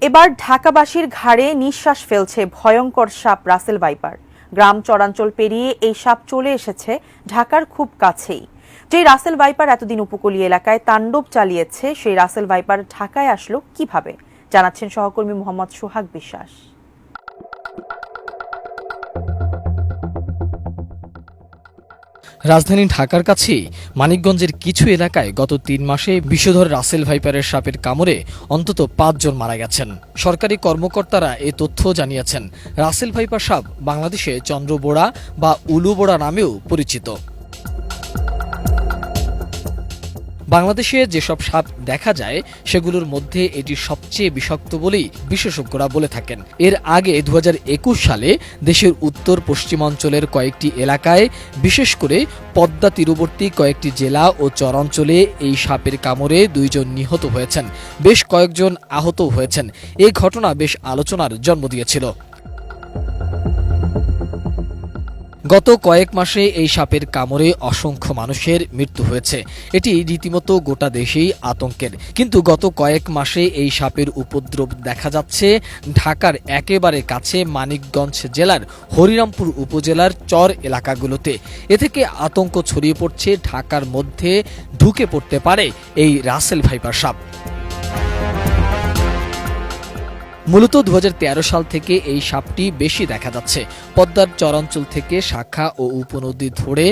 এবার ঢাকাবাসীর ঘাড়ে নিঃশ্বাস ফেলছে ভয়ঙ্কর সাপ রাসেল ভাইপার। গ্রাম চরাঞ্চল পেরিয়ে এই সাপ চলে এসেছে ঢাকার খুব কাছেই। যে রাসেল ভাইপার এতদিন উপকূলীয় এলাকায় তাণ্ডব চালিয়েছে, সেই রাসেল ভাইপার ঢাকায় আসলো কিভাবে, জানাচ্ছেন সহকর্মী মোহাম্মদ সোহাগ বিশ্বাস। রাজধানী ঢাকার কাছেই মানিকগঞ্জের কিছু এলাকায় গত ৩ মাসে বিষধর রাসেল ভাইপারের সাপের কামড়ে অন্তত ৫ জন মারা গেছেন। সরকারি কর্মকর্তারা এ তথ্য জানিয়েছেন। রাসেল ভাইপার সাপ বাংলাদেশে চন্দ্রবোড়া বা উলুবোড়া নামেও পরিচিত। বাংলাদেশে যেসব সাপ দেখা যায় সেগুলোর মধ্যে এটি সবচেয়ে বিষাক্ত বলেই বিশেষজ্ঞরা বলে থাকেন। এর আগে ২০২১ সালে দেশের উত্তর পশ্চিমাঞ্চলের কয়েকটি এলাকায়, বিশেষ করে পদ্মা তীরবর্তী কয়েকটি জেলা ও চরাঞ্চলে এই সাপের কামড়ে ২ জন নিহত হয়েছেন, বেশ কয়েকজন আহত হয়েছেন। এই ঘটনা বেশ আলোচনার জন্ম দিয়েছিল। গত কয়েক মাসে এই সাপের কামড়ে অসংখ্য মানুষের মৃত্যু হয়েছে। এটি রীতিমতো গোটা দেশেই আতঙ্কের। কিন্তু গত কয়েক মাসে এই সাপের উপদ্রব দেখা যাচ্ছে ঢাকার একেবারে কাছে মানিকগঞ্জ জেলার হরিরামপুর উপজেলার চর এলাকাগুলোতে। এ থেকে আতঙ্ক ছড়িয়ে পড়ছে ঢাকার মধ্যে ঢুকে পড়তে পারে এই রাসেল ভাইপার সাপ। মূলত ২০১৩ সাল থেকে এই সাপটি বেশি দেখা যাচ্ছে। পদ্মার চরাঞ্চল থেকে শাখা ও উপনদী ধরে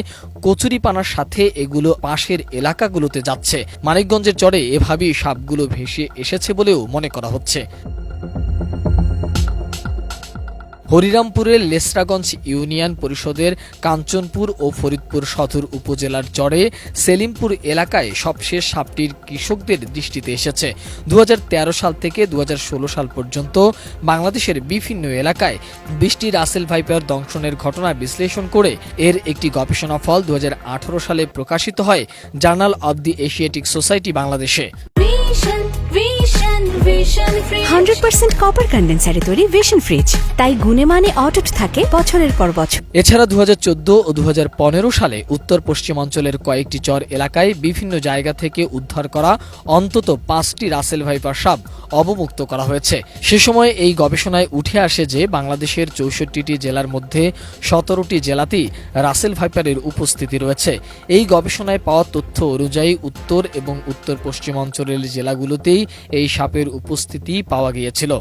কচুরিপানার সাথে এগুলো পাশের এলাকাগুলোতে যাচ্ছে। মানিকগঞ্জের চরে এভাবেই সাপগুলো ভেসে এসেছে বলেও মনে করা হচ্ছে। হরিরামপুরের লেসরাগঞ্জ ইউনিয়ন পরিষদের কাঞ্চনপুর ও ফরিদপুর সদর উপজেলার চরে সেলিমপুর এলাকায় সবশেষ সাপটির কৃষকদের দৃষ্টিতে এসেছে। ২০১৩ সাল থেকে ২০১৬ সাল পর্যন্ত বাংলাদেশের বিভিন্ন এলাকায় ২০টি রাসেল ভাইপার দংশনের ঘটনা বিশ্লেষণ করে এর একটি গবেষণা ফল ২০১৮ সালে প্রকাশিত হয় journal of the Asiatic society বাংলাদেশে। 100% কপার কন্ডেন্সারে তৈরি ভিশন ফ্রিজ, তাই গুণে মানে অটুট থাকে বছরের পর বছর। এছাড়া ২০১৪ ও ২০১৫ সালে উত্তর পশ্চিমাঞ্চলের কয়েকটি চর এলাকায় বিভিন্ন জায়গা থেকে উদ্ধার করা অন্তত ৫টি রাসেল ভাইপার সাপ অবমুক্ত করা হয়েছে। সে সময় এই গবেষণায় উঠে আসে যে বাংলাদেশের ৬৪টি জেলার মধ্যে ১৭টি জেলাতেই রাসেল ভাইপারের উপস্থিতি রয়েছে। এই গবেষণায় পাওয়া তথ্য অনুযায়ী উত্তর এবং উত্তর পশ্চিমাঞ্চলের জেলাগুলোতেই এই সাপের উপস্থিতি পাওয়া গিয়েছিল।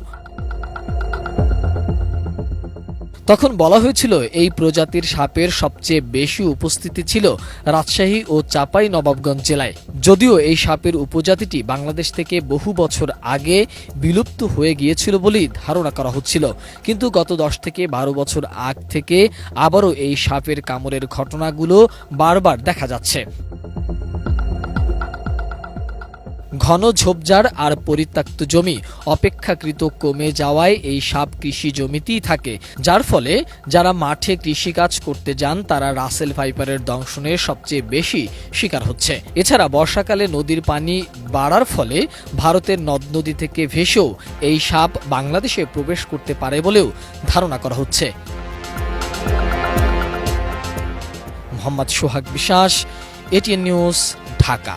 তখন বলা হয়েছিল এই প্রজাতির সাপের সবচেয়ে বেশি উপস্থিতি ছিল রাজশাহী ও চাঁপাই নবাবগঞ্জ জেলায়। যদিও এই সাপের উপজাতিটি বাংলাদেশ থেকে বহু বছর আগে বিলুপ্ত হয়ে গিয়েছিল বলেই ধারণা করা হচ্ছিল, কিন্তু গত ১০ থেকে ১২ বছর আগ থেকে আবারও এই সাপের কামড়ের ঘটনাগুলো বারবার দেখা যাচ্ছে। ঘন ঝোপঝাড় আর পরিত্যক্ত জমি অপেক্ষাকৃত কমে যাওয়ায় এই সাপ কৃষি জমিতেই থাকে, যার ফলে যারা মাঠে কৃষিকাজ করতে যান তারা রাসেল ভাইপারের দংশনের সবচেয়ে বেশি শিকার হচ্ছে। এছাড়া বর্ষাকালে নদীর পানি বাড়ার ফলে ভারতের নদ নদী থেকে ভেসেও এই সাপ বাংলাদেশে প্রবেশ করতে পারে বলেও ধারণা করা হচ্ছে। মোহাম্মদ সোহাগ বিশ্বাস, এটিএন নিউজ, ঢাকা।